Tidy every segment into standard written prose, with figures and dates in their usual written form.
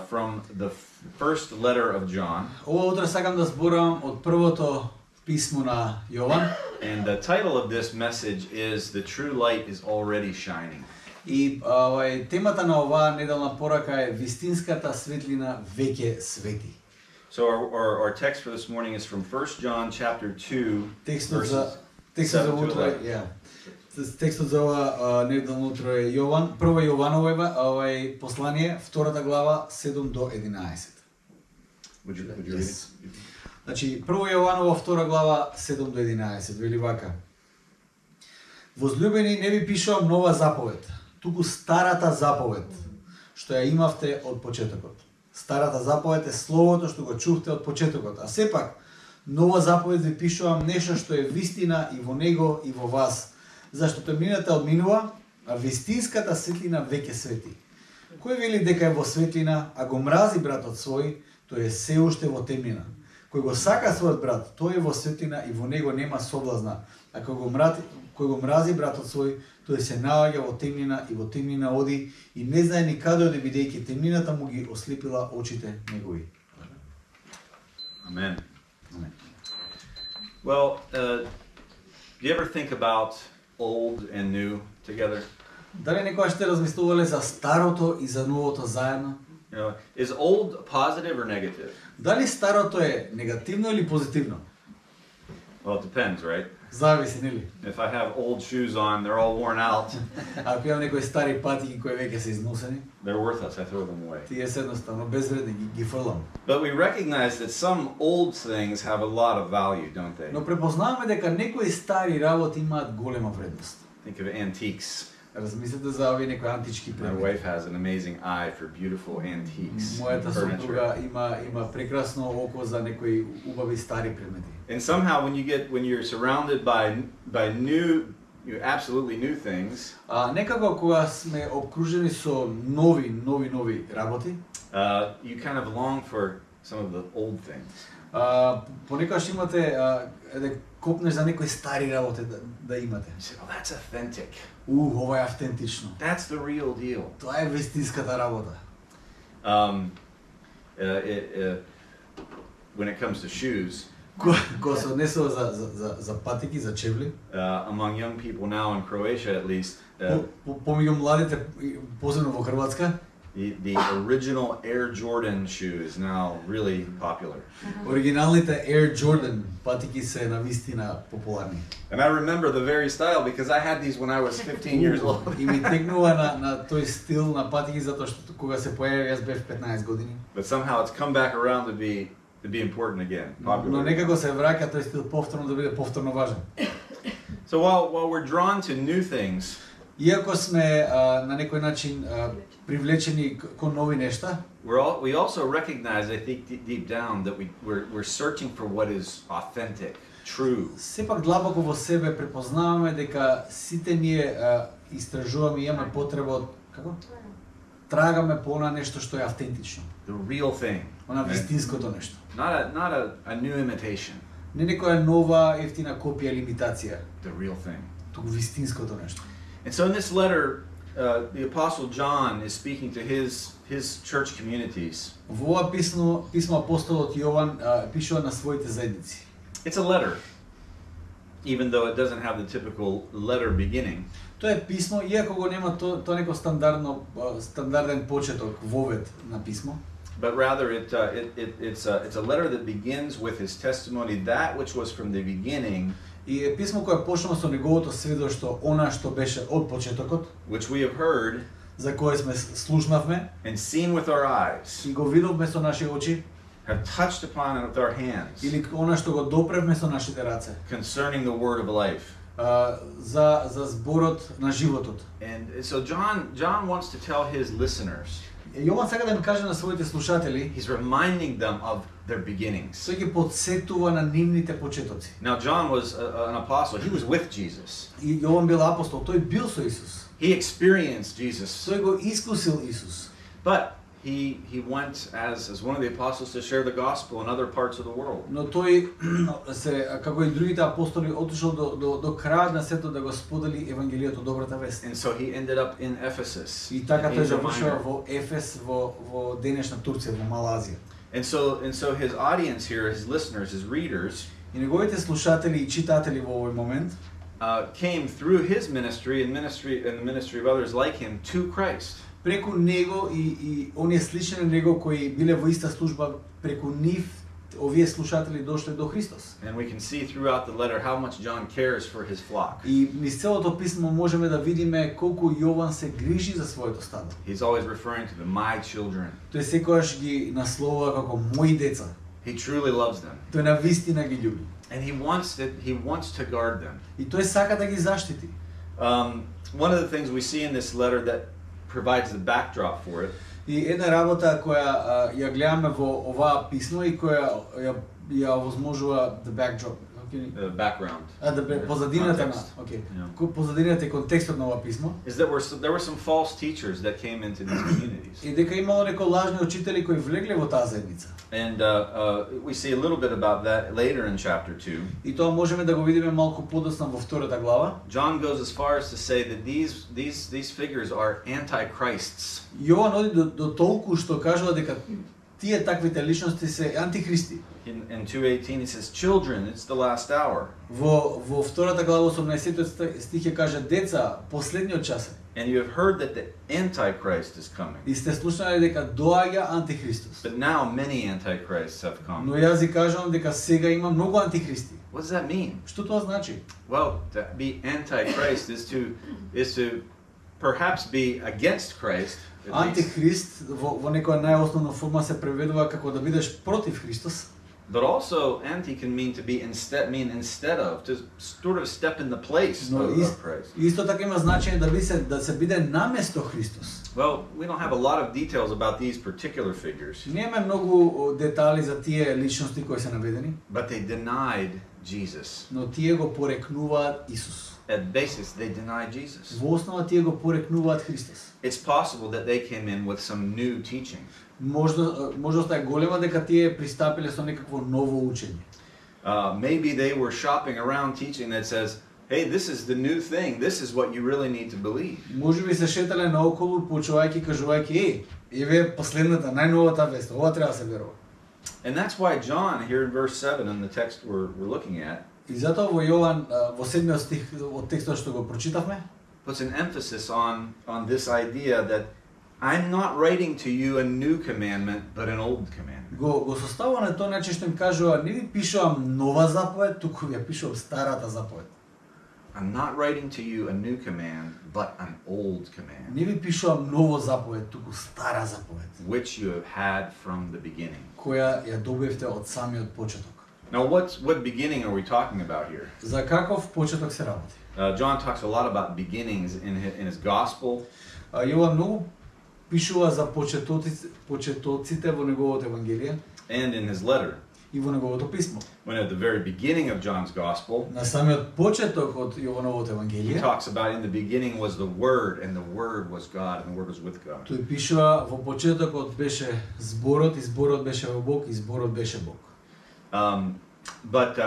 from the first letter of John. Ова утре сакам да зборувам од првото писмо на Јован. And the title of this message is The True Light is Already Shining. И темата на оваа неделна порака е вистинската светлина веќе свети. So our text for this morning is from 1 John chapter 2 Текстот verses за 7 to утре, 11. Текстот за ова неделно утро е Јован, прва Јованово послание, втората глава 7 до 11. Would you read Yes. it? Значи, прво Јованово, втора глава 7 до 11, вели вака. Возлюбени, не ви пишувам нова заповед, туку старата заповед, што ја имавте од почетокот. Старата заповед е словото што го чухте од почетокот, а сепак нова заповед ви пишувам нешто што е вистина и во него и во вас, зашто темнината одминува, а вистинската светлина веќе свети. Кој вели дека е во светлина, а го мрази братот свој, тој е се уште во темнина. Кој го сака својот брат, тој е во светлина и во него нема соблазна, а кој го мрази братот свој, тој се наоѓа во темнина и во темнина оди и не знае ни каде оди, бидејќи темнината му ги ослепила очите негови. Amen. Amen. Well, do you ever think about old and new together? Дали некогаш сте размислувале за старото и за новото заедно? You know, is old positive or negative? Дали старото е негативно или позитивно? Well, it depends, right? Зависи, нели? If I have old shoes on, they're all worn out. Ако имам некои стари патики кои веќе се износени, They're worthless. I throw them away. тие се едноставно безвредни, ги фрлам. But we recognize that some old things have a lot of value, don't they? Но препознаваме дека некои стари работи имаат голема вредност. Think of antiques. Размислете за овие некои антички My предмети. wife has an amazing eye for beautiful antiques. Мојата furniture. супруга има прекрасно око за некои убави стари предмети. And somehow when you're surrounded by new, absolutely new things, Некако кога сме обкружени со нови работи, you kind of long for some of the old things. Понекогаш имате да копнеш за некои стари работи да имате. You say, oh, that's authentic. Ова е автентично. That's the real deal. Тоа е вистинската работа. When it comes to shoes, Кога се однесува за патики, за чевли, among young people now in Croatia at least, помеѓу младите, посебно во Хрватска, the original Air Jordan shoe is now really popular. оригиналните Air Jordan патики се навистина популарни. And I remember the very style because I had these when I was 15 years old. И ми текнува на тој стил на патики затоа што кога се појави јас бев 15 години. But somehow it's come back around to be important again. Но Popular. некако се враќа тој стил повторно да биде повторно важен. So while we're drawn to new things, Иако сме на некој начин привлечени кон нови нешта, we also recognize, I think, deep down that we're searching for what is authentic, true. сепак длабоко во себе препознаваме дека сите ние истражуваме и имаме потреба од трагаме по она нешто што е автентично, The real thing. она Right? вистинското нешто. Not a new imitation. Не некоја нова ефтина копија или имитација, The real thing. туку вистинското нешто. And so in this letter, the Apostle John is speaking to his church communities. Во ова писмо апостолот Јован пишува на своите заедници. It's a letter, even though it doesn't have the typical letter beginning. Тоа е писмо, иако го нема тоа неко стандарден почеток, вовед на писмо, But rather, it's a letter that begins with his testimony, that which was from the beginning, и е писмо кое почнува со неговото сведоштво, она што беше од почетокот, which we have heard за кое сме слушнавме and seen with our eyes, и го видовме со наши очи, have touched upon it with our hands, или она што го допревме со нашите раце, concerning the word of life. за зборот на животот. And so John wants to tell his listeners, Јован сака да им каже на своите слушатели, he's reminding them of their beginnings. тој ги потсетува на нивните почетоци. Now John was an apostle. He was with Jesus. И Јован бил апостол, тој бил со Исус. He experienced Jesus, Тој го искусил Исус. but he went as one of the apostles to share the gospel in other parts of the world. Но тој како и другите апостоли отишол до крајот на светот да го сподели евангелието, добрата вест. And so he ended up in Ephesus. И така in тој Asia завршува Minor. во Ефес, во денешна Турција, во Мала Азија. And so his audience here, his listeners, his readers, И неговите слушатели и читатели во овој момент came through his ministry and the ministry of others like him to Christ. преку него и оние слични на него кои биле во иста служба, преку нив овие слушатели дошле до Христос. And we can see throughout the letter how much John cares for his flock. И низ целото писмо можеме да видиме колку Јован се грижи за своето стадо. He's always referring to them, my children. Тој секогаш ги насловува како мои деца. He truly loves them. Тој навистина ги љуби. And he wants to guard them. И тој сака да ги заштити. One of the things we see in this letter that provides the backdrop for it И една работа која ја гледаме во оваа писмо и која ја овозможува the backdrop. the background Позадината на, context. окей. Yeah. Позадината и контекстот на ова писмо. is that there were some false teachers that came into these communities. И дека имало некои лажни учители кои влегле во таа заедница. And we see a little bit about that later in chapter 2. И тоа можеме да го видиме малку подоцна во втората глава. John goes as far as to say that these figures are antichrists. Јован оди до толку што кажува дека тие таквите личности се антихристи. In 2:18 he says, "Children, it's the last hour." Во втората глава 18 стих ќе каже деца, последниот час е. And you have heard that the Antichrist is coming. И сте слушнале дека доаѓа антихристос. But now many antichrists have come. Но јас ви кажувам дека сега има многу антихристи. What does that mean? Што тоа значи? Well, to be antichrist is to perhaps be against Christ. At least. Антихрист во некоја најосновна форма се преведува како да бидеш против Христос. But also, anti can mean to be instead of, to sort of step in the place Но of Christ. исто така има значење да се биде наместо Христос. Well, we don't have a lot of details about these particular figures, Немаме многу детали за тие личности кои се наведени, but they denied Jesus. но тие го порекнуваат Исус. At basis, they denied Jesus. Во основа тие го порекнуваат Христос. It's possible that they came in with some new teaching. Можноста е голема дека тие пристапиле со некакво ново учење. Maybe they were shopping around teaching that says, hey, this is the new thing. This is what you really need to believe. Можеби се шетале наоколу, почувајќи, кажувајќи, еве последната, најновата вест, ова треба да се верува. And that's why John, here in verse 7 in the text we're looking at, И затоа во Јован, во 7 стих од текстот што го прочитавме, puts an emphasis on this idea that I'm not writing to you a new commandment, but an old commandment. го составува на тој начин што им кажува, не ви пишувам нова заповед, туку ја пишувам старата заповед. I'm not writing to you a new command, but an old command, Не ви пишувам ново заповед, туку стара заповед, which you have had from the beginning. која ја добивте од самиот почеток. Now, what beginning are we talking about here? За каков почеток се работи? John talks a lot about beginnings in his gospel. Јован многу пишува за почетоците во неговото евангелие And in his letter. и во неговото писмо. When at the very beginning of John's gospel, На самиот почеток од Јовановото he евангелие, talks about in the beginning was the Word, and the Word was God, and the Word was with God. тој пишува во почетокот беше зборот, и зборот беше во Бог, и зборот беше Бог. But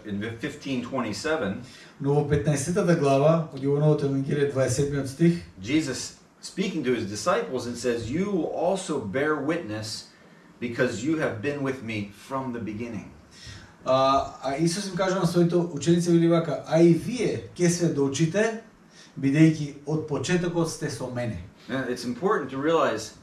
in 15:27, Но во 15-та глава од Јовановото евангелие 27-миот стих, Jesus speaking to his disciples and says, "You will also bear witness because you have been with me from the beginning." Исус им кажува на своите ученици вели вака, а и вие ќе сведочите бидејќи од почетокот сте со мене. Now, it's important to realize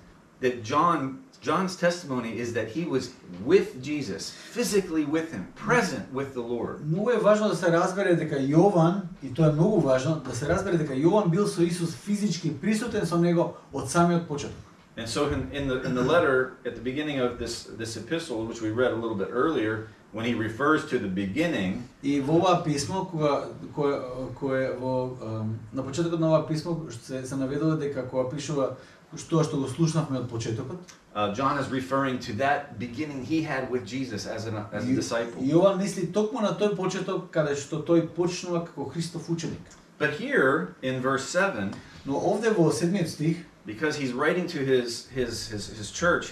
that John's testimony is that he was with Jesus, physically with him, present with the Lord. Многу е важно да се разбере дека Јован, и тоа е многу важно, да се разбере дека Јован бил со Исус физички присутен со него од самиот почеток. And so in the letter at the beginning of this epistle, which we read a little bit earlier, when he refers to the beginning, И во ова писмо кое во на почетокот на ова писмо се наведува дека кога пишува што го слушнавме од почетокот, John is referring to that beginning he had with Jesus as a disciple. Јован мисли токму на тој почеток каде што тој почнува како Христов ученик. But here in verse 7, Но овде во 7 стих, because he's writing to his church,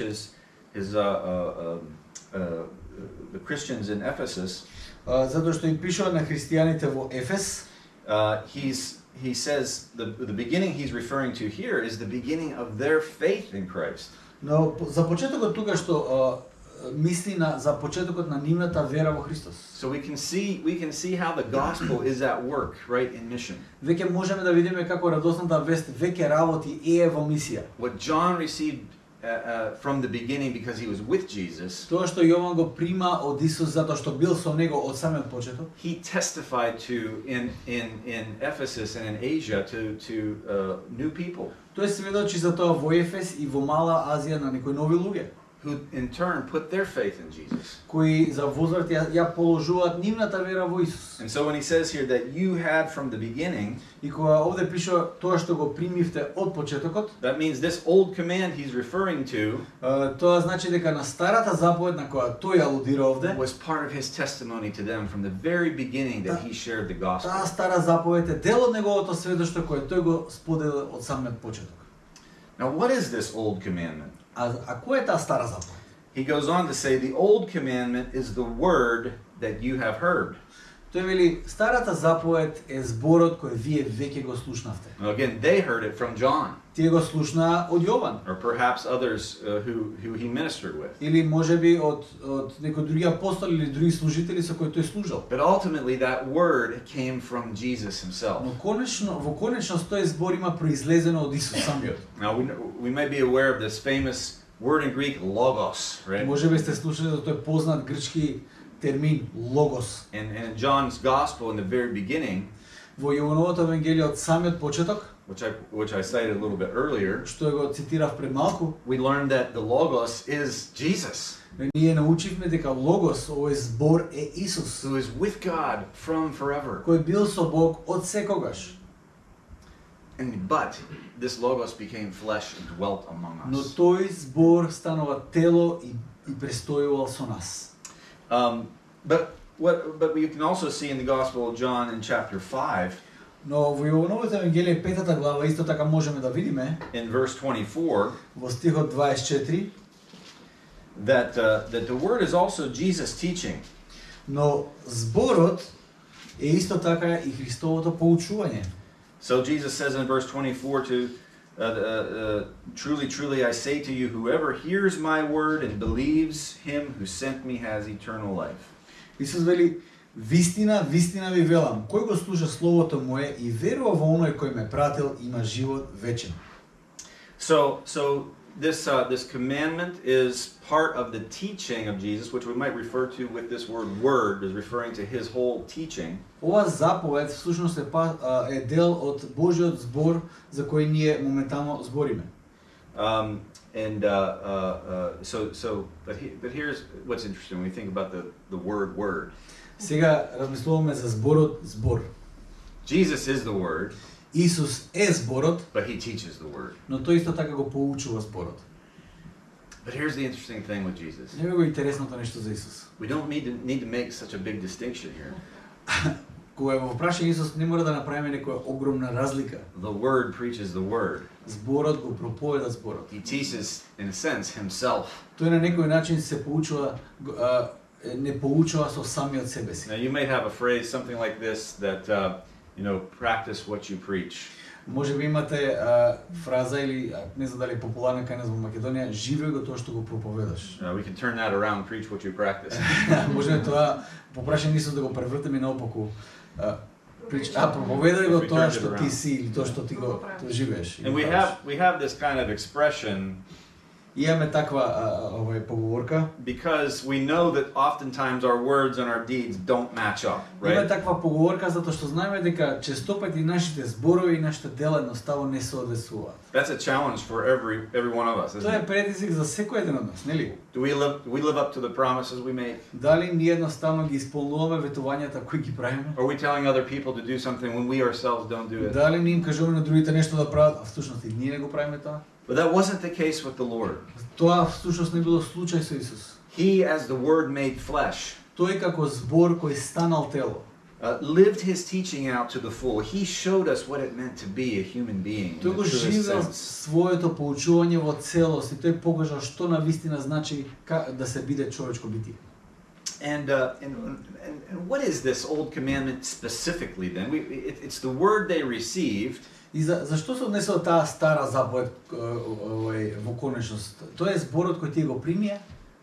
the Christians in Ephesus, затоа што им пишува на христијаните во Ефес, he says the beginning he's referring to here is the beginning of their faith in Christ. но за почетокот тука што мисли за почетокот на нивната вера во Христос. So we can see how the gospel is at work, right, in mission. Веќе можеме да видиме како радосната вест веќе работи и е во мисија. What John received from the beginning because he was with Jesus, Тоа што Јован го прима од Исус затоа што бил со него од самиот почеток, he testified to in Ephesus and in Asia to new people тој сведочи за тоа во Ефес и во Мала Азија на некои нови луѓе, who in turn put their faith in Jesus. кои за возврат ја положуваат нивната вера во Исус. And so when he says here that you had from the beginning, И кога овде пишува тоа што го примивте од почетокот, that means this old command he's referring to тоа значи дека на старата заповед на која тој алудира овде, was part of his testimony to them from the very beginning that he shared the gospel. таа стара заповед е дел од неговото сведоштво кое тој го споделил од самиот почеток. Now what is this old commandment? А која е таа стара заповед? He goes on to say the old commandment is the word that you have heard. Тој вели старата заповед е зборот кој вие веќе го слушнавте. Now again, they heard it from John, Тие го слушнаа од Јован or perhaps others who he ministered with. или можеби од некои други апостоли или други служители со кои тој служел. But ultimately that word came from Jesus himself. Но во конечност тој збор има произлезено од Исус самиот. Now we may be aware of this famous word in Greek, logos, right? Можеби сте слушали за тој познат грчки термин логос. And in John's gospel in the very beginning, Во Јовановото евангелие од самиот почеток, which I cited a little bit earlier, што го цитирав пред малку, we learned that the logos is Jesus, ние научивме дека логос, овој збор е Исус, who is with God from forever. кој бил со Бог од секогаш. But this logos became flesh and dwelt among Но us. тој збор станува тело и престојувал со нас. But we can also see in the Gospel of John in chapter 5, Но во Јовановото евангелие 5 глава исто така можеме да видиме in verse 24, во стихот 24, that the word is also Jesus' teaching. но зборот е исто така и Христовото поучување. So Jesus says in verse 24 truly, truly I say to you, whoever hears my word and believes him who sent me has eternal life. Исус вели: вистина, вистина ви велам, кој го слуша словото мое и верува во оној кој ме пратил, има живот вечен. So this commandment is part of the teaching of Jesus, which we might refer to with this word is referring to his whole teaching. Ова заповед всушност е дел од Божјиот збор за кој ние моментално збориме. But here's what's interesting when we think about the word. Сега размислуваме за зборот збор. Jesus is the word, Исус е зборот, but he teaches the word. но тој исто така го поучува зборот. But here's the interesting thing with Jesus. Не е го интересното нешто за Исус. We don't need to make such a big distinction here. Кога го прашање Исус, не мора да направиме некоја огромна разлика. The word preaches the word. Зборот го проповеда зборот. He teaches, in a sense, himself. Тој на некој начин се поучува, не поучува со самиот себе си. Now you may have a phrase, something like this, that practice what you preach. Може би имате фраза или не знам дали е популарна кај нас во Македонија, живеј го тоа што го проповедаш. We can turn that around, preach what you practice. Можеме тоа по прашање Исус да го превртеме наопаку. Проповедај го тоа што ти си или тоа што ти го живееш. And we have this kind of expression Имаме таква поговорка. because we know that oftentimes our words and our deeds don't match up, Има right? таква поговорка затоа што знаеме дека честопати нашите зборови и нашите дела едноставно не соодветствуваат. That's a challenge for every one of us, isn't Тоа е it? предизвик за секој еден од нас, нели? Do we live up to the promises we make? Дали ние едноставно ги исполнуваме ветувањата кои ги правиме? Are we telling other people to do something when we ourselves don't do it? Дали ние им кажуваме на другите нешто да прават, а всушност и ние не го правиме тоа? But that wasn't the case with the Lord. Тоа всушност не било случај со Исус. He, as the Word made flesh, Тој како збор кој станал тело. lived his teaching out to the full. He showed us what it meant to be a human being. In Тој the го truest живеел sense. своето поучување во целост и тој покажал што навистина значи да се биде човечко битие. And what is this old commandment specifically then? It's the word they received. И зашто се однесува таа стара заповед во конечност? Тоа е зборот кој тие го примија,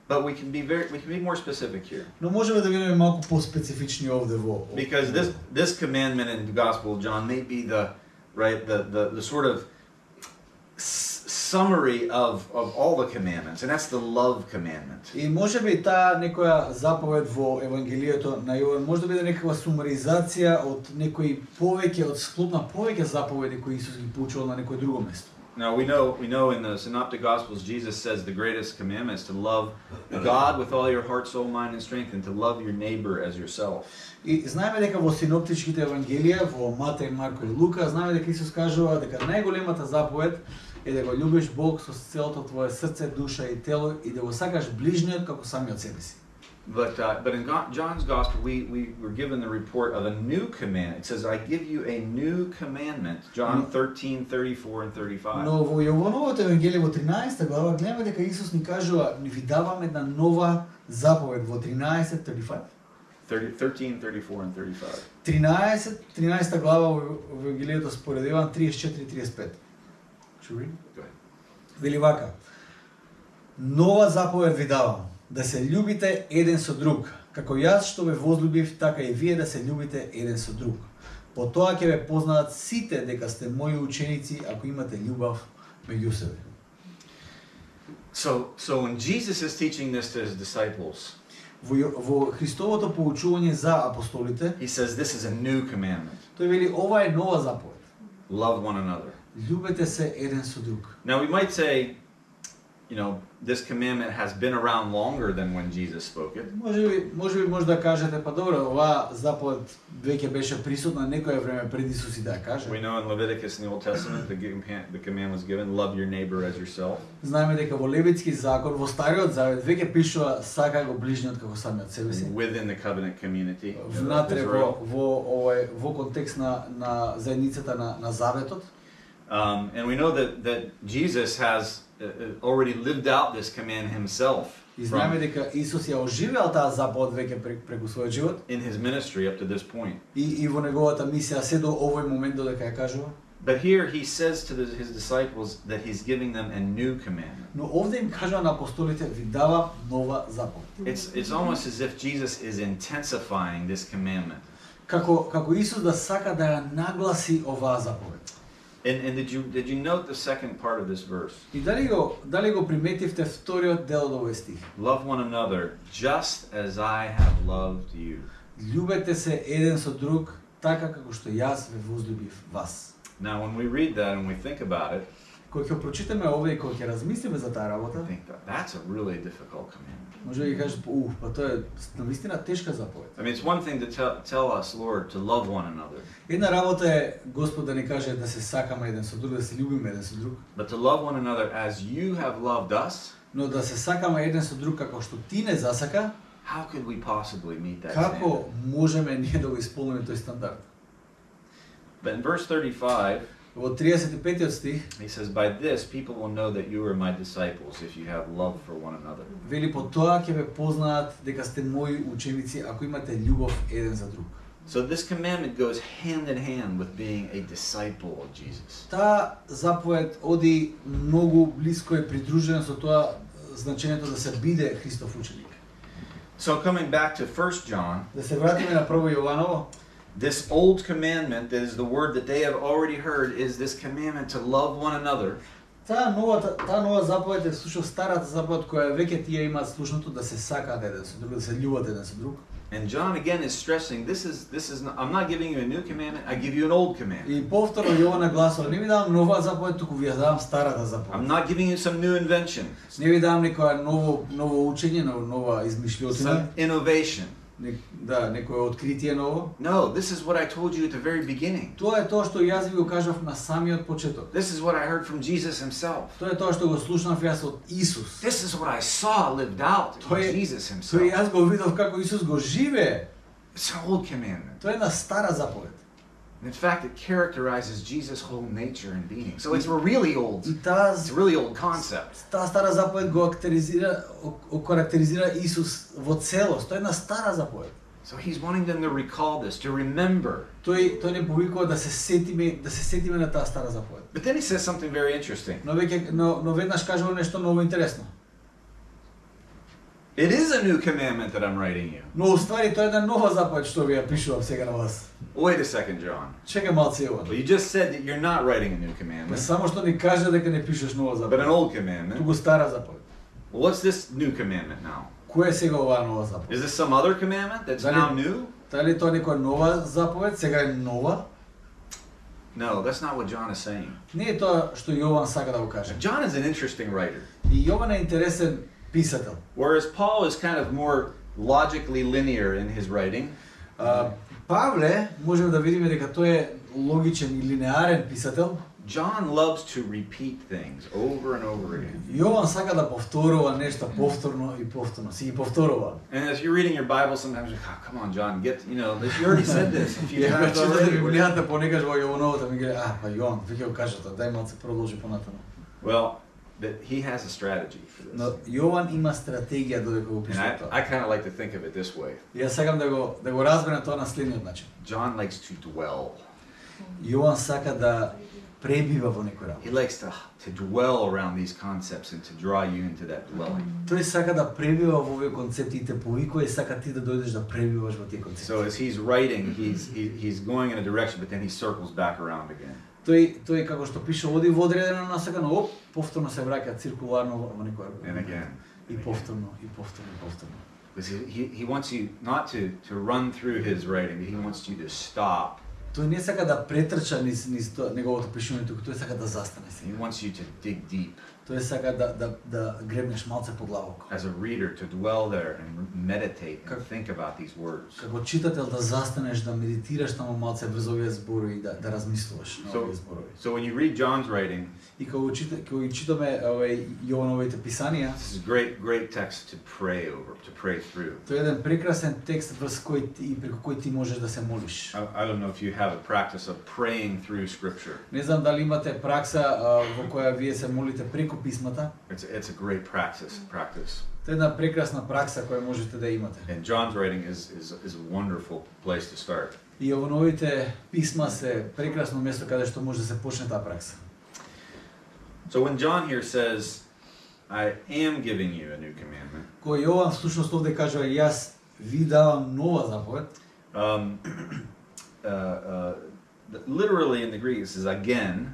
But we can be more specific here. но можеме да бидеме малку по-специфични овде во. Because this commandment in the Gospel of John may be the sort of summary of all the commandments, and that's the love commandment. И можеби таа некоја заповед во Евангелието на Јован може да биде некаква сумаризација од некои повеќе од склоп на повеќе заповеди кои Исус ги поучувал на некој друго место. Now we know in the Synoptic Gospels Jesus says the greatest commandment is to love God with all your heart, soul, mind and strength, and to love your neighbor as yourself. И знаеме дека во синоптичките евангелија, во Матеј, Марко и Лука, знаеме дека Исус кажува дека најголемата заповед е да го љубиш Бог со целото твое срце, душа и тело и да го сакаш ближниот како самиот себе си. But in John's Gospel, we were given the report of a new command. It says, I give you a new commandment, John 13, 34 and 35. Но во Јовановото евангелие во 13 глава гледаме дека Исус ни кажува, ни ви давам една нова заповед во 13:35. 13, 34 and 35. 13 глава во Евангелието според Јован 34-35. Should we read? Go ahead. Вели вака: Нова заповед ви давам, да се љубите еден со друг, како јас што ве возлюбив, така и вие да се љубите еден со друг. По тоа ќе ве познаат сите дека сте мои ученици ако имате љубов меѓу себе. So when Jesus is teaching this to his disciples, Во Христовото поучување за апостолите, he says this is a new commandment. тој вели ова е нова заповед. Love one another. Љубете се еден со друг. Now we might say, this commandment has been around longer than when Jesus spoke it. Може да кажете, па добро, оваа заповед веќе беше присутна некое време пред Исус и да ја каже. We know in Leviticus in the Old Testament the command was given, love your neighbor as yourself. Знаеме дека во Левитски закон, во Стариот Завет веќе пишува сака го ближниот како самиот себе си. Within the covenant community of Внатре Israel. во контекст на заедницата на Заветот. And we know that Jesus has already lived out this command himself И знаеме дека Исус ја оживеал таа заповед веќе преку својот живот in his ministry up to this point. и во неговата мисија се до овој момент додека ја кажува. But here he says to his disciples that he's giving them a new commandment. Но овде им кажува на апостолите, ви дава нова заповед. It's almost as if Jesus is intensifying this commandment. Како Исус да сака да ја нагласи оваа заповед. And did you note the second part of this verse? И дали го приметивте вториот дел од овој стих? Love one another just as I have loved you. Љубете се еден со друг така како што јас ве возлюбив вас. Now when we read that and we think about it, Кога ќе прочитаме овде и кога ќе размислиме за таа I работа, think that's a really difficult commandment. може да ги кажете, па тоа е навистина тешка заповед. I mean, it's one thing to tell us, Lord, to love one another, Една работа е Господ да ни каже да се сакаме еден со друг, да се љубиме еден со друг, but to love one another as you have loved us. но да се сакаме еден со друг како што ти не засака, How could we possibly meet that како standard? можеме ние да го исполниме тој стандард? But in verse 35, Во 35-тиот стих he says, "By this people will know that you are my disciples if you have love for one another." вели, по тоа ќе ве познаат дека сте мои ученици ако имате љубов еден за друг. So this commandment goes hand in hand with being a disciple of Jesus. Таа заповед оди многу блиско и придружена со тоа значењето да се биде Христов ученик. So coming back to 1 John, Да се вратиме на прво Јованово, this old commandment that is the word that they have already heard is this commandment to love one another. таа нова заповед е слушав старата заповед која веќе тие имаат слушното да се сакаат еден со друг, да се љубат еден со друг. And John again is stressing this is not, I'm not giving you a new commandment, I give you an old commandment. И повторно Јован нагласува, не ви давам нова заповед, туку ви ја давам старата I'm заповед. not giving you some new invention, Не ви давам некоја ново учење, нова измишлјотина, some innovation. некое откритие ново. No, this is what I told you at the very beginning. Тоа е тоа што јас ви го кажав на самиот почеток. This is what I heard from Jesus himself. Тоа е тоа што го слушнав јас од Исус. This is what I saw lived out in Тоа Jesus Тој himself. јас го видов како Исус го живее. It's an old commandment. Тоа е една стара заповед. And in fact, it characterizes Jesus' whole nature and being. So it's a really old, И таа it's a really old concept. стара заповед го карактеризира Исус во целост. Тоа е една стара заповед. So he's wanting them to recall this, to remember. Тој не повикува да се сетиме на таа стара заповед. But then he says something very interesting. Но веднаш кажува нешто многу интересно. It is a new commandment that I'm writing you. Но уствари тоа е една нова заповед што ви ја пишувам сега на вас. Wait a second, John. Чекај малце Јован. Well, you just said that you're not writing a new Ме commandment, само што ни кажа дека не пишеш нова but an заповед, old commandment. туку стара заповед. Well, what's this new commandment now? Кој е сега оваа нова заповед? Is this some other commandment that's Dali- now new? Дали тоа некоја нова заповед, сега е нова? No, that's not what John is saying. Не е тоа што Јован сака да го каже. John is an interesting writer. И Јован е интересен писател. Whereas Paul is kind of more logically linear in his writing, Павле, можеме да видиме дека тој е логичен и линеарен писател. John loves to repeat things over and over again. Јован сака да повторува нешто повторно и повторно, си ги повторува. And as you're reading your Bible, sometimes you're like, oh, come on, John, get, you already said this a few Ја times читате already. Библијата понекаш во Јовановата ми гледа, па Јован, веќе го кажа тоа, дај малце продолжи понатаму. Well, that he has a strategy for this. Но Јован има стратегија додека го And пише тоа. I kind of like to think of it this way. Јас сакам да го разберам тоа на следниот начин. John likes to dwell. Јован сака да пребива во некој работа. He likes to dwell around these concepts and to draw you into that dwelling. Тој сака да пребива во овие концепти и те повикува и сака ти да дојдеш да пребиваш во тие концепти. So as he's writing, he's going in a direction, but then he circles back around again. Тој како што пише оди во одредена насока, но оп, повторно се враќа циркуларно во некоја And again. и повторно, и повторно, и повторно. Because he wants you not to run through his writing, but he wants you to stop. Тој не сака да претрча низ неговото пишување, туку тој сака да застане се. He wants you to dig deep. Тој сака да гребнеш малце подлабоко. As a reader, to dwell there and meditate and Как- think about these words. Како читател да застанеш, да медитираш таму малце врз овие зборови и да размислуваш на овие зборови. So when you read John's writing, И кога читаме Јовановите писанија, this is a great text to pray over, to pray through. тој е еден прекрасен текст врз кој и преку кој ти можеш да се молиш. I don't know if you have a practice of praying through Scripture. Не знам дали имате пракса во која вие се молите преку писмата. It's a great practice. Тоа е една прекрасна пракса која можете да имате. And John's writing is a wonderful place to start. И Јовановите писма се прекрасно место каде што може да се почне таа пракса. So when John here says, I am giving you a new commandment, Кој Јован всушност овде кажува јас ви давам нова заповед. um, literally in the Greek it says again,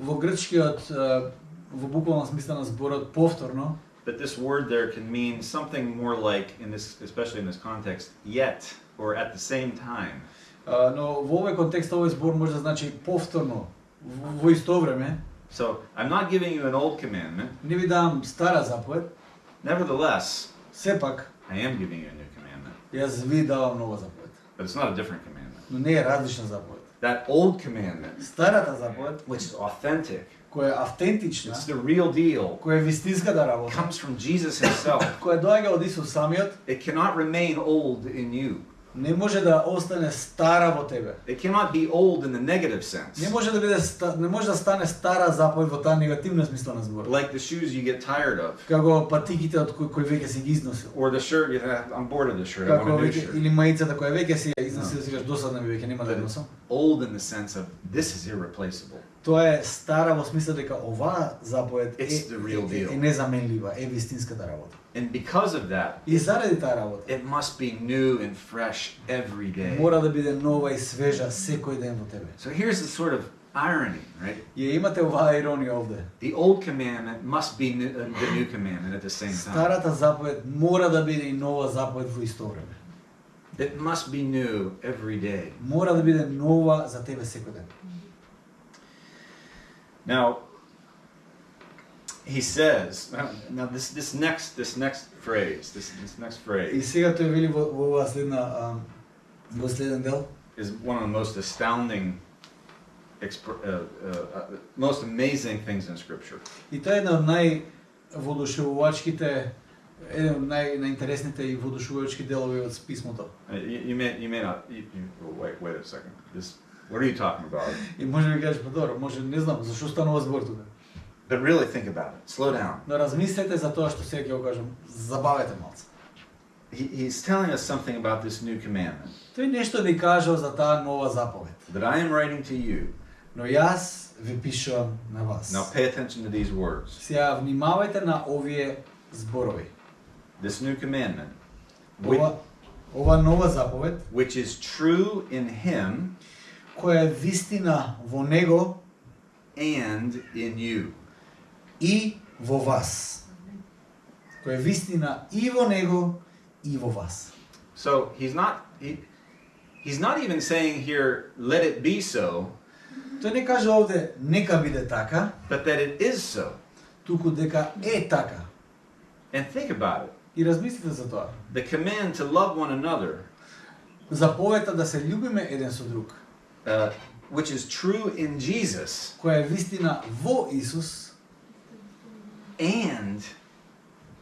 Во грчкиот во буквална смисла на зборот повторно, but this word there can mean something more like, especially in this context, yet or at the same time. но во овој контекст овој збор може да значи повторно, во исто време. So I'm not giving you an old commandment, Не ви давам стара заповед, nevertheless, сепак I am giving you a new commandment. јас ви давам нова заповед. But it's not a different commandment. Но не е различна заповед. That old commandment, Старата заповед, which is authentic, која е автентична, it's the real deal, која е вистинската работа, comes from Jesus himself. која доаѓа од Исус самиот, It cannot remain old in you. не може да остане стара во тебе. It cannot be old in the negative sense. Не може да биде не може да стане стара заповед во таа негативна смисла на зборот. Like the shoes you get tired of. Како патиките од кои веќе си ги износил. Or the shirt, I'm bored of this shirt, I Како want a new веќе shirt. или маицата која веќе си ја износил, сигаш досадна ми веќе нема да ја носам. Old in the sense of this is irreplaceable. Тоа е стара во смисла дека оваа заповед It's the real deal. е незаменлива, е вистинската работа. And because of that, И заради таа работа it must be new and fresh every day. мора да биде нова и свежа секој ден во тебе. So here's the sort of irony, right? Ја имате оваа иронија овде. The old commandment must be the new commandment at the same time. Старата заповед мора да биде и нова заповед во исто време. It must be new every day. Мора да биде нова за тебе секој ден. Now, he says, now this next phrase, this next И phrase сега тој вели во оваа во следен дел, is one of the most astounding, most amazing things in Scripture. и тоа е една од највоодушевувачките еден од најинтересните и воодушевувачки делови од писмото. You may not. Wait a second. What are you talking about? И може би кажеш, па добро, може не знам зашо станува збор тука. But really think about it. Slow down. Но размислете за тоа што сега ќе го кажам. Забавете малце. He's telling us something about this new commandment. Тој нешто ни кажал за таа нова заповед. That I am writing to you. Но јас ви пишувам на вас. Now pay attention to these words. Сега внимавајте на овие зборови. This new commandment, Ова нова заповед, which is true in him која е вистина во него and in you. и во вас. Која е вистина и во него и во вас. So he's not even saying here, let it be so, Тој не каже овде нека биде така, but that it is so. туку дека е така. And think about it. И размислите за тоа. The command to love one another, Заповедта да се љубиме еден со друг, which is true in Jesus која е вистина во Исус and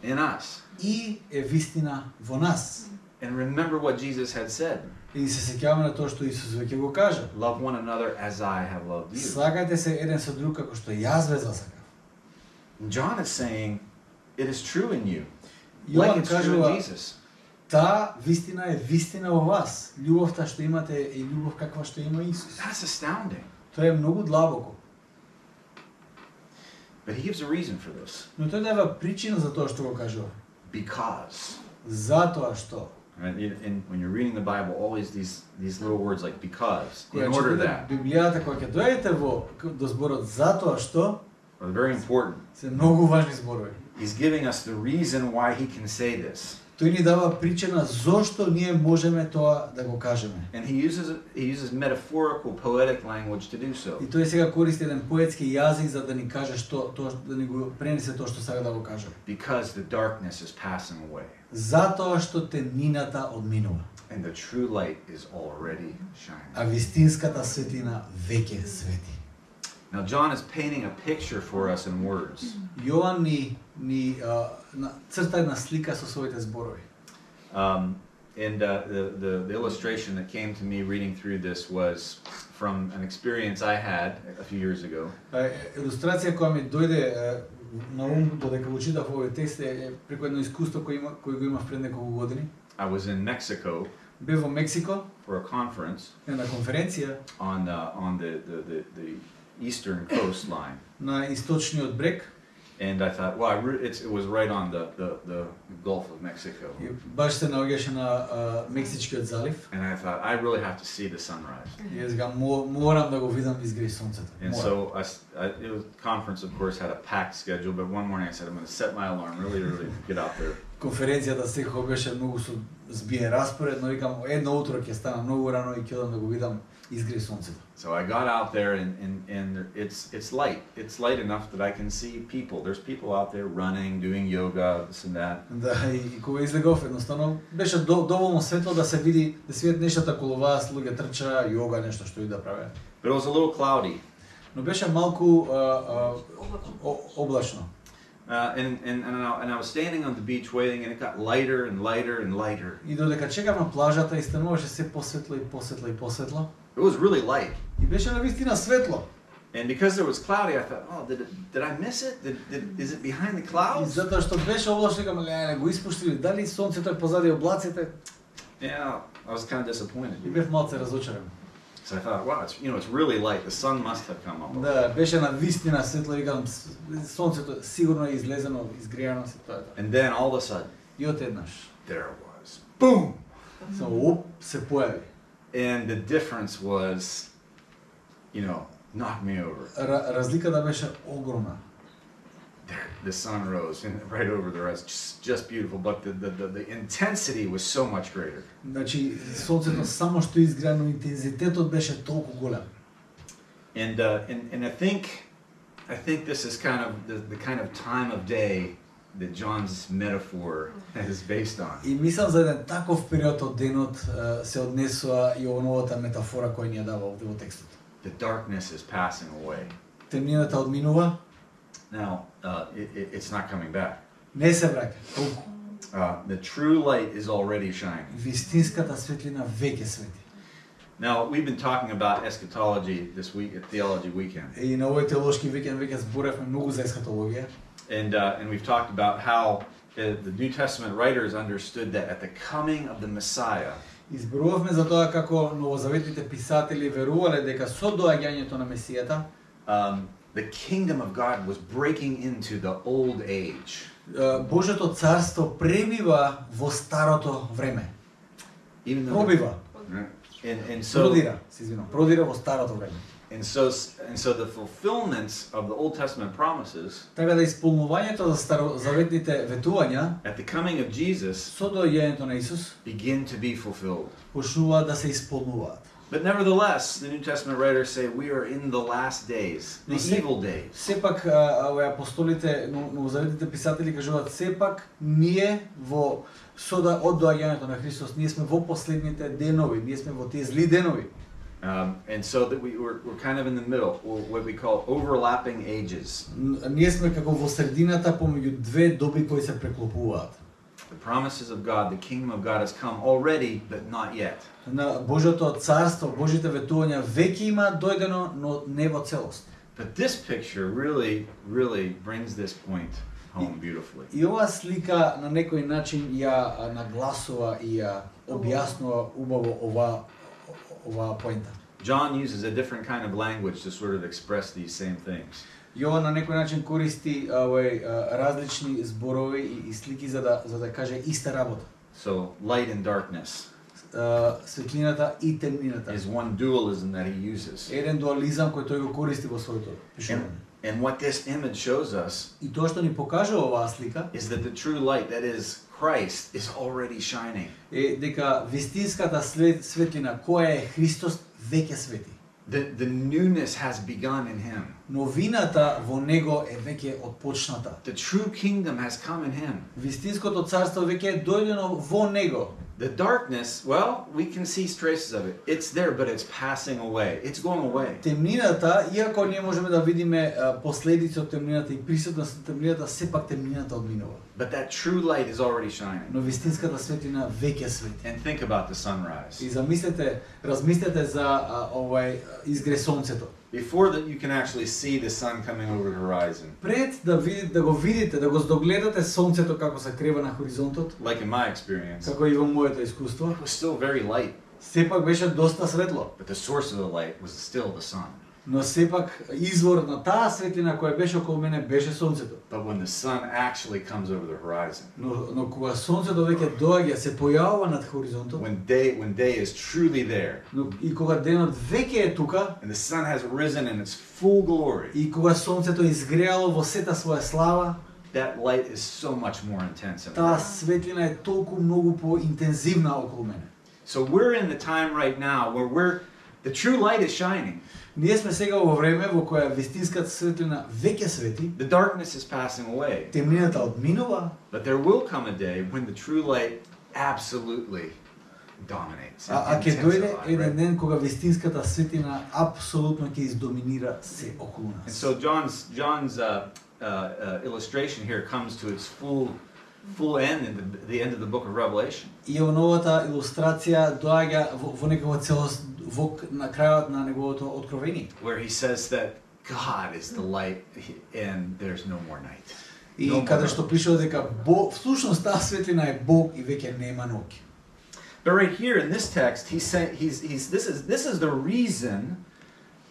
in us. и е вистина во нас. And remember what Jesus had said. И се сеќаваме на тоа што Исус веќе го кажа. Love one another as I have loved you. Слагајте се еден со друг како што јас ве засакав. John is saying it is true in you. Like Јован it's true in кажува, Jesus. таа вистина е вистина во вас. Љубовта што имате е љубов каква што има Исус. That's astounding. Тоа е многу длабоко. But he gives a reason for this. Но тој дава причина за тоа што го кажува. Because. Затоа што. And when you're reading the Bible, always these little words like because, in Кога order читате that, Библијата, кога ќе дојдете до зборот затоа што, are very important. се многу важни зборови. He's giving us the reason why he can say this. Тој ни дава причина зошто ние можеме тоа да го кажеме. And he uses metaphorical, poetic language to do so. И тој сега користи еден поетски јазик за да ни каже што да ни го пренесе тоа што сака да го каже. Because the darkness is passing away. Затоа што темнината одминува. And the true light is already shining. А вистинската светлина веќе свети. Now John is painting a picture for us in words. Јован ни црта една слика со своите зборови. And the illustration that came to me reading through this was from an experience I had a few years ago. Илустрација која ми дојде на ум додека го читав овој текст е преку едно искуство кој го имав пред неколку години. I was in Mexico Бев во Мексико for a conference на конференција on the eastern coastline. На источниот брег. And I thought, well, it was right on the Gulf of Mexico. И баш се наоѓаше на Мексичкиот залив. And I thought, I really have to see the sunrise. И јас ga морам да го видам изгреј сонцето. And so it was conference, of course, had a packed schedule, but one morning I said, I'm going to set my alarm really early to get out there. Конференцијата секој беше многу со збиен распоред, но викам едно утро ќе стана многу рано и ќе одам да го видам изгреј сонцето. So I got out there and it's light. It's light enough that I can see people. There's people out there running, doing yoga, this and that. Да, и кога излегов, едноставно беше доволно светло да се види, да се видат нештата околу вас, луѓе трча, йога, нешто што и да правеа. But it was a little cloudy. Но беше малку облачно. And I was standing on the beach waiting, and it got lighter and lighter and lighter. И додека чекав на плажата, и стануваше се посветло и посветло и посветло. It was really light. И беше навистина светло. And because there was cloudy, I thought, oh, did I miss it? Is it behind the И clouds? затоа што беше облачно, викам, не го испуштили, дали сонцето е позади облаците? Yeah, I was kind of disappointed. И бев малце разочаран. So I thought, wow, it's really light. The sun must have come up. Да, беше навистина светло, викам, сонцето сигурно е излезено, изгреано се тоа. And then all of a sudden, И отеднаш, there it was. Boom! се појави. And the difference was, knocked me over. Разликата беше огромна. There, the sun rose and right over the rest, just beautiful. But the intensity was so much greater. Значи, сонцето само што изгреа, но интензитетот беше толку голем. And I think this is kind of the kind of time of day that John's metaphor is based on. И мислам за еден таков период од денот се однесува и овоновата метафора која ни ја дава овде во текстот. The darkness is passing away. Темнината одминува. Now, it's not coming back. Не се враќа. The true light is already shining. Вистинската светлина веќе свети. Now, we've been talking about eschatology this week at Theology Weekend. И на овој теолошки викенд веќе зборевме многу за есхатологија. And we've talked about how the New Testament writers understood that at the coming of the Messiah, Изборувавме за тоа како новозаветните писатели верувале дека со доаѓањето на Месијата, the kingdom of God was breaking into the old age. Божјото царство пребива во старото време. Even though Пробива. and so Продира во старото време. and so the fulfillments of the Old Testament promises Така да исполнувањето за старозаветните ветувања at the coming of Jesus со доаѓањето на Исус begin to be fulfilled. почнуваат да се исполнуваат. But nevertheless, the New Testament writers say we are in the last days, the evil days. Сепак овие апостолите, новозаветните писатели кажуваат сепак ние од доаѓањето на Христос ние сме во последните денови, ние сме во тие зли денови. And so that we're kind of in the middle, or what we call overlapping ages. Ние сме како во средината помеѓу две доби кои се преклопуваат. The promises of God, the kingdom of God has come already, but not yet. На Божјото царство, Божјите ветувања веќе има дојдено, но не во целост. But this picture really brings this point home beautifully. И оваа слика на некој начин ја нагласува и ја објаснува убаво оваа поинта. John uses a different kind of language to sort of express these same things. Јован на некој начин користи различни зборови и слики за да каже иста работа. So light and darkness Светлината и темнината. is one dualism that he uses. Еден дуализам кој тој го користи во своето пишување. And what this image shows us И тоа што ни покажува оваа слика is that the true light, that is Christ, is already shining. е дека вистинската светлина која е Христос веќе свети. The newness has begun in him. Новината во него е веќе отпочната. The true kingdom has come in him. Вистинското царство веќе е дојдено во него. The darkness, well, we can see traces of it. It's there, but it's passing away. It's going away. Темнината, иако ние можеме да видиме последици од темнината и присутност на темнината, сепак темнината одминува. But that true light is already shining. Но вистинската светлина веќе свети. And think about the sunrise. И размислете за изгре сонцето. Before that, you can actually see the sun coming over the horizon. Пред да го видите, да го здогледате сонцето како се крева на хоризонтот, Like in my experience, како и во моето искуство, it was still very light, сепак беше доста светло. but the source of the light was still the sun. Но сепак извор на таа светлина која беше околу мене беше сонцето. But when the sun actually comes over the horizon, Но кога сонцето веќе доаѓа, се појавува над хоризонтот, when day is truly there, но и кога денот веќе е тука, and the sun has risen in its full glory, и кога сонцето изгреало во сета своја слава, that light is so much more intense. таа светлина е толку многу поинтензивна околу мене. So we're in the time right now where the true light is shining. Ние сме сега во време во која вистинската светлина веќе свети, The darkness is passing away. темнината одминува, But there will come a day when the true light absolutely dominates. а ќе дојде еден ден кога вистинската светлина апсолутно ќе издоминира се околу And нас. so John's illustration here comes to its full end in the end of the book of Revelation. И новата илустрација доаѓа во некаква целост на крајот на неговото откровение. Where he says that God is the light and there's no more night. И каде што пишува дека всушност таа светлина е Бог и веќе нема ноќ. But right here in this text, this is the reason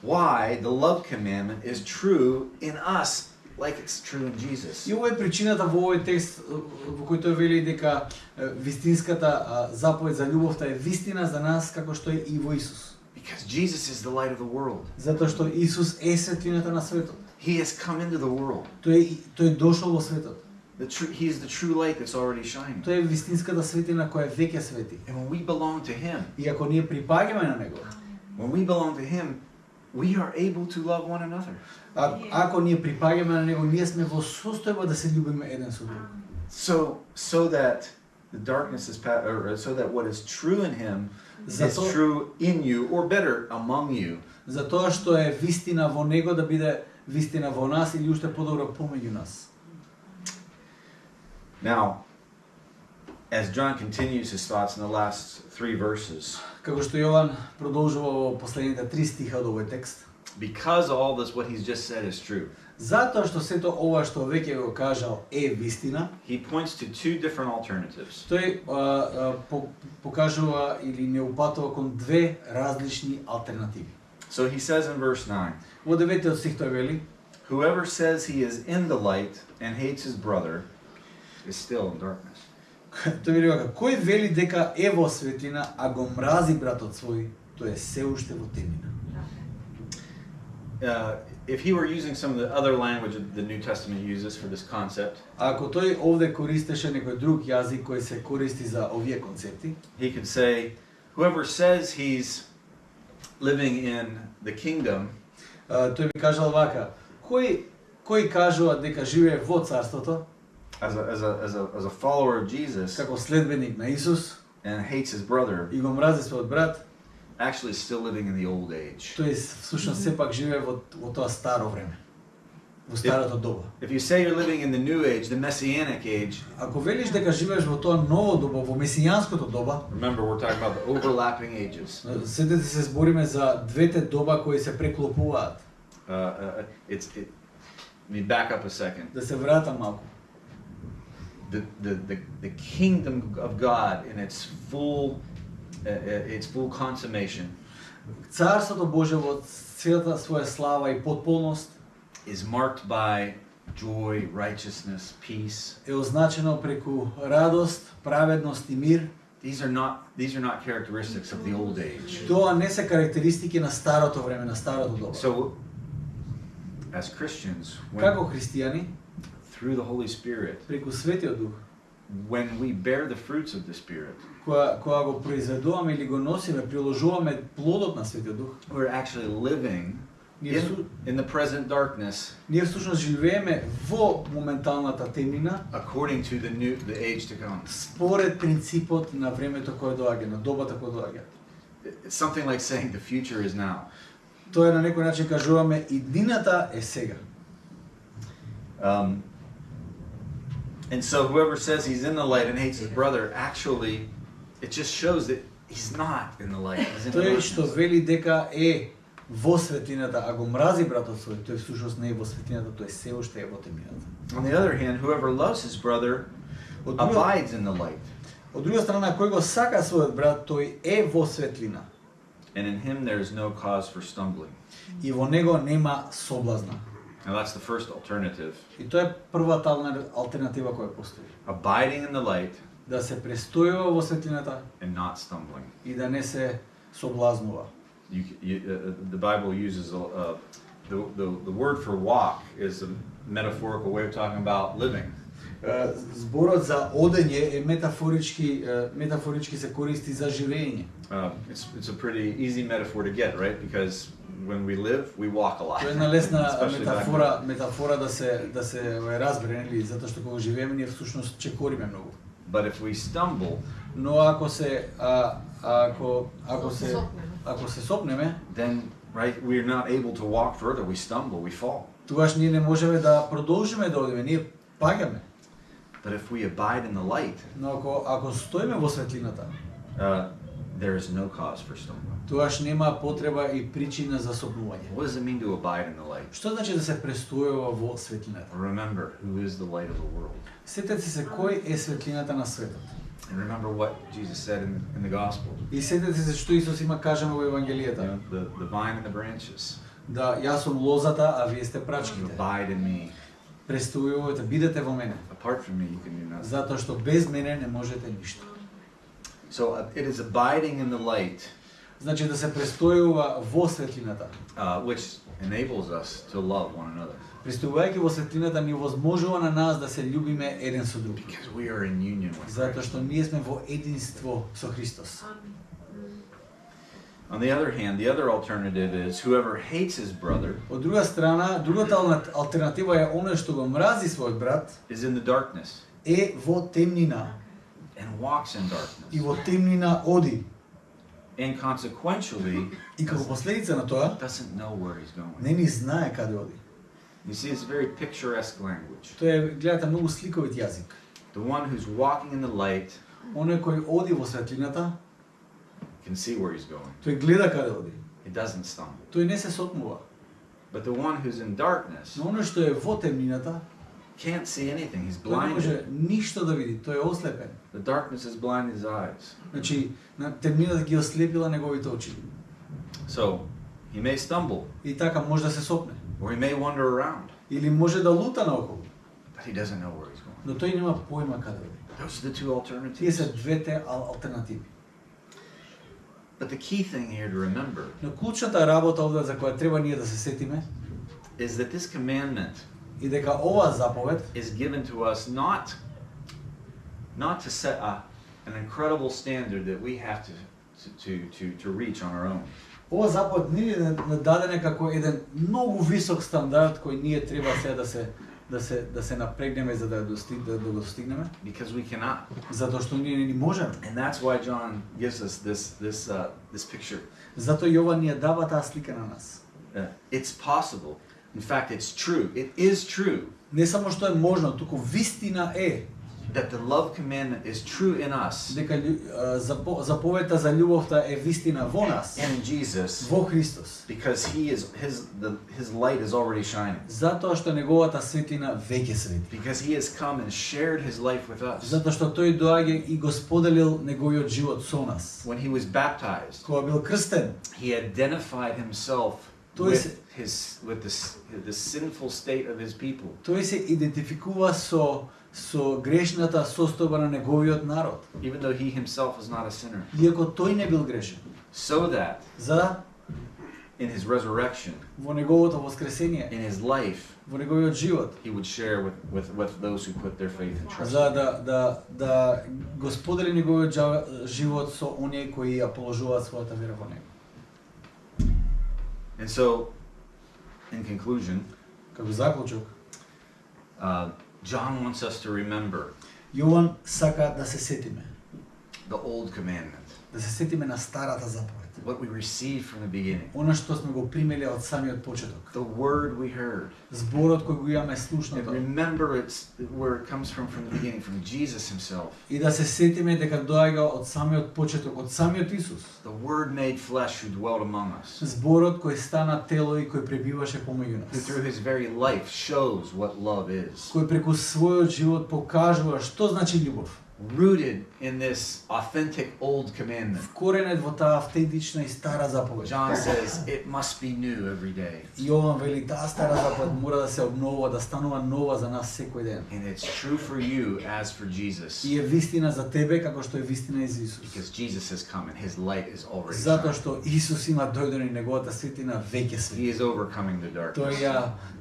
why the love commandment is true in us, like it's true in Jesus. И ова е причината во овој текст во кој тој вели дека вистинската заповед за љубовта е вистина за нас како што е и во Исус. Because Jesus is the light of the world. Затоа што Исус е светлината на светот. He has come into the world. Тој дошол во светот. He is the true light that's already shining. Тој е вистинската светлина која веќе свети. And when we belong to Him, И ако ние припаѓаме на него, when we belong to Him, we are able to love one another. Ако ние припаѓаме на него, ние сме во состојба да се љубиме еден со друг. So that the darkness is or so that what is true in Him is true in you, or better, among you. Затоа што е вистина во него да биде вистина во нас или уште подобро помеѓу нас. Now, as John continues his thoughts in the last 3 verses, Како што Јован продолжува во последните 3 стиха од овој текст, because all this what he's just said is true, затоа што сето ова што веќе го кажал е вистина, he points to 2 different alternatives. тој покажува или не упатува кон две различни алтернативи. So he says in verse 9, Во 9 стих тој вели: whoever says he is in the light and hates his brother is still in darkness. Тој вели вака: кој вели дека е во светлина, а го мрази братот свој, тој е се уште во темнина. If he were using some of the other language that the New Testament uses for this concept, Ако тој овде користеше некој друг јазик кој се користи за овие концепти, he could say, whoever says he's living in the kingdom тој би кажал вака: кој кажува дека живее во царството, as a follower of Jesus како следбеник на Исус, and hates his brother, и го мрази својот брат, actually is still living in the old age. тој всушност сепак живее во тоа старо време, во старото доба. If you say you're living in the new age, the messianic age, Ако велиш дека живееш во тоа ново доба, во месијанското доба, remember we're talking about the overlapping ages. сетете се збориме за двете доба кои се преклопуваат. Let me back up a second. Да се вратам малку. The kingdom of God in its full consummation Царството Божје во целата своја слава и потполност is marked by joy, righteousness, peace. е означено преку радост, праведност и мир. These are not characteristics of the old age. Тоа не се карактеристики на старото време, на старото доба. So, as Christians, Како христијани, through the Holy Spirit, преку Светиот Дух, when we bear the fruits of the Spirit, кога го произведуваме или го носиме, приложуваме плодот на Светиот Дух, we're actually living in the present darkness ние всушност живееме во моменталната темнина, according to the age to come. според принципот на времето кое доаѓа, на добата која доаѓа. It's something like saying the future is now. Тоа е на некој начин кажуваме иднината е сега. And so whoever says he's in the light and hates his brother, actually, it just shows that he's not in the light. He's in the Тој што darkness. вели дека е во светлината, а го мрази братот свој, тој всушност не е во светлината, тој се уште е во темнината. On the other hand, whoever loves his brother Од друга, abides in the light, од друга страна, кој го сака својот брат, тој е во светлина. and in him there is no cause for stumbling. И во него нема соблазна. Now that's the first alternative. И тоа е првата алтернатива која постои. Abiding in the light Да се престојува во светлината and not stumbling. и да не се соблазнува. The Bible uses the word for walk is a metaphorical way of talking about living. Зборот за одење е метафорички се користи за живење. It's a pretty easy metaphor to get, right? Because when we live, we walk a lot. Тоа е една лесна Especially back then. метафора да се разбере, нели, затоа што кога живееме ние всушност чекориме многу. But if we stumble, Но ако се сопнеме, then right, we're not able to walk further. We stumble, we fall. тогаш ние не можеме да продолжиме да одиме, ние паѓаме. But if we abide in the light, Но ако стоиме во светлината, there is no cause for stumbling. тогаш нема потреба и причина за сопнување. What does it mean to abide in the light? Што значи да се престојува во светлината? Remember who is the light of the world. Сетете се кој е светлината на светот. And remember what Jesus said in the gospel. И сетете се што Исус има кажано во You Евангелијата. know, the vine and the branches. Да, јас сум лозата, а вие сте You прачките. abide in me. Престојувате, бидете во мене. Apart from me, you can do nothing. Затоа што без мене не можете ништо. So it is abiding in the light, Значи да се престојува во светлината. which enables us to love one another. Престојувајќи во светлината ни овозможува на нас да се љубиме еден со друг. Because we are in union with Затоа Christ. што ние сме во единство со Христос. On the other hand, the other alternative is whoever hates his brother Од друга страна, другата алтернатива е оној што го мрази својот брат, is in the darkness е во темнина and walks in и darkness. во темнина оди. And consequentially, И како последица на тоа, doesn't know where he's going. не ни знае каде оди. You see, it's a very picturesque language. Тоа е, гледате, многу сликовит јазик. The one who's walking in the light Оној кој оди во светлината, can see where he's going. тој гледа каде оди. He doesn't stumble. Тој не се сотмува. But the one who's in darkness Но оној што е во темнината, can't see anything. He's тој не blinded. може ништо да види, тој е ослепен. The darkness has blinded his eyes. Значи, темнината ги ослепила неговите очи. So he may stumble, И така може да се сопне. or he may wander around, Или може да лута наоколу, but he doesn't know where he's going. но тој нема појма каде оди. Those are the two Тие alternatives. се двете алтернативи. But the key thing here to remember Но клучната работа овде за која треба ние да се сетиме is that this commandment и дека оваа заповед is given to us not to set an incredible standard that we have to reach on our own. Ова заповед ни е дадена како еден многу висок стандард кој ние треба сега да се напрегнеме за да го достигнеме, Because we cannot. затоа што ние не можеме. And that's why John gives us this picture. Затоа Јован ни ја дава таа слика на нас. It's possible. In fact, it's true. It is true Не само што е можно, туку вистина е that the love commandment is true in us дека заповедта за љубовта е вистина во нас, and in Jesus, во Христос. because his light is already shining. Затоа што неговата светлина веќе свети. Because he has come and shared his life with us. Затоа што тој доаѓа и го споделил неговиот живот со нас. When he was baptized, Кога бил крстен, he identified himself Тој with the sinful state of his people. тој се идентификува со грешната состојба на неговиот народ, Even though he himself is not a sinner. иако тој не бил грешен. So that За in his resurrection, во неговото воскресение, in his life, во неговиот живот, he would share with those who put their faith and trust. за да го сподели неговиот живот со оние кои ја положуваат својата вера во него. And so, in conclusion, Како заклучок, John wants us to remember Јован сака да се сетиме, the old commandment, да се сетиме на старата заповед. what we received from the beginning, Она што сме го примеле од самиот почеток. the word we heard. Зборот кој го имаме And слушнато. remember it's where it comes from the beginning, from Jesus himself. И да се сетиме дека доаѓа од самиот почеток, од самиот Исус. The word made flesh who dwelt among us, Зборот кој стана тело и кој пребиваше помеѓу who нас. through his very life shows what love is. Кој преку својот живот покажува што значи љубов. Rooted in this authentic old commandment. Вкоренет во таа автентична и стара заповед. John says it must be new every day. Јован вели таа стара заповед мора да се обновува, да станува нова за нас секој ден. And it's true for you as for Jesus. И е вистина за тебе како што е вистина и за Исус. Because Jesus has come and his light is already Затоа shining. што Исус има дојден и неговата светлина веќе He свети. is overcoming the darkness.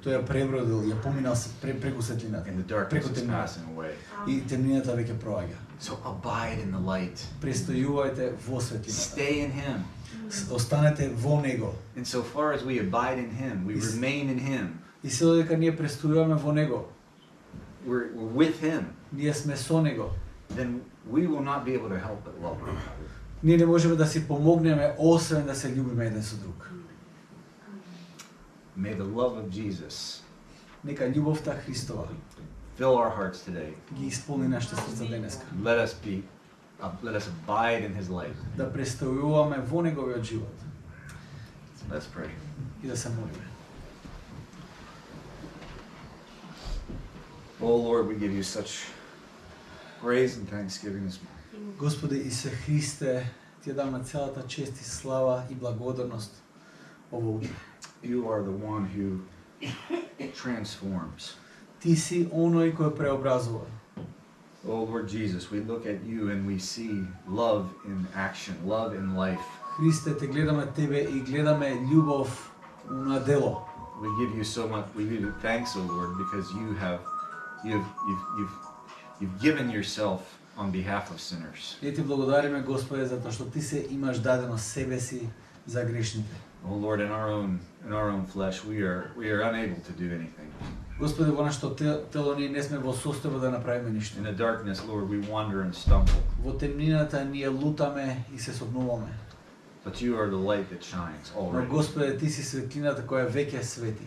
Тој ја пребродил, ја поминал преку светлината. And the darkness Преку is темнината. passing away. И темнината веќе проаѓа. So abide in the light. Престојувајте во светлината. Stay in him. Останете во него. And so far as we abide in him, we Is- remain in him. И се додека ние престојуваме во него, We're with him. ние сме со него. Then we will not be able to help but love him. Ние не можеме да си помогнеме освен да се љубиме еден со друг. May the love of Jesus Нека љубовта Христова fill our hearts today. ги исполни нашите срца денеска. Let us abide in his light. Да престојуваме во неговиот живот Let's pray. и да се молиме. Oh Lord, we give you such praise and thanksgiving this morning. Господи Исе Христе, ти ја даме целата чест и слава и благодарност ово утро. You are the one who transforms. Ти си оној кој преобразува. Oh Lord Jesus, we look at you and we see love in action, love in life. Христе, те гледаме тебе и гледаме љубов на дело. We give you so much. We give you thanks, O Lord, because you've given yourself on behalf of sinners. Ние ти благодариме, Господи, затоа што ти се имаш дадено себе си за грешните. Oh Lord, in our own flesh, we are unable to do anything. Господи, во нашето тело ние не сме во состојба да направиме ништо. In the darkness, Lord, we wander and stumble. Во темнината ние лутаме и се сопнуваме. But you are the light that shines Но already. Господи, ти си светлината која веќе свети.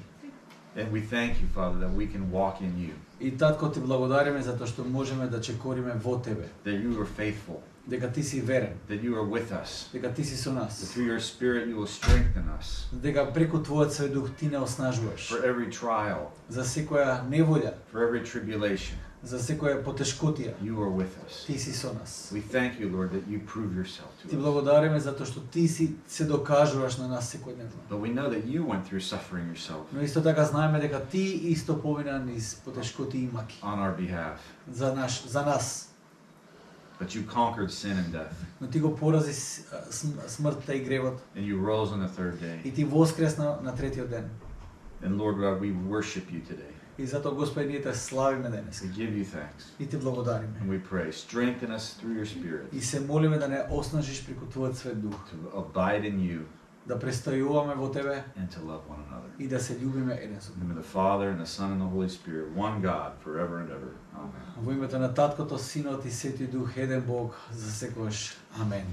And we thank you, Father, that we can walk in you, И татко ти благодариме затоа што можеме да чекориме во тебе, that you are faithful, дека ти си верен, that you are with us, дека ти си со that нас, through your Spirit you will strengthen us дека преку твојот Сведух ти не оснажуваш for every trial, за секоја неволја, for every tribulation. за секоја потешкотија. You are with us. Ти си со нас. We thank you, Lord, that you prove yourself Ти to us. благодариме затоа што ти си се докажуваш на нас секојдневно. But we know that you went through suffering yourself Но исто така знаеме дека ти исто помина низ потешкоти и маки on our behalf. за нас. But you conquered sin and death, Но ти го порази смртта и гревот and you rose on the third и day. ти воскресна на третиот ден. And Lord God, we worship you today. И затоа Господи ние те славиме денес. We give you thanks. И ти благодариме. And we pray, strengthen us through your Spirit И се молиме да не оснажиш преку твојот Свет Дух, to abide in you да престојуваме во тебе and to love one another. и да се љубиме еден со In the друг. name of the Father, and the Son, and the Holy Spirit, one God, forever and ever. Amen. Во името на Таткото, Синот и Светиот Дух, еден Бог за секогаш. Амен.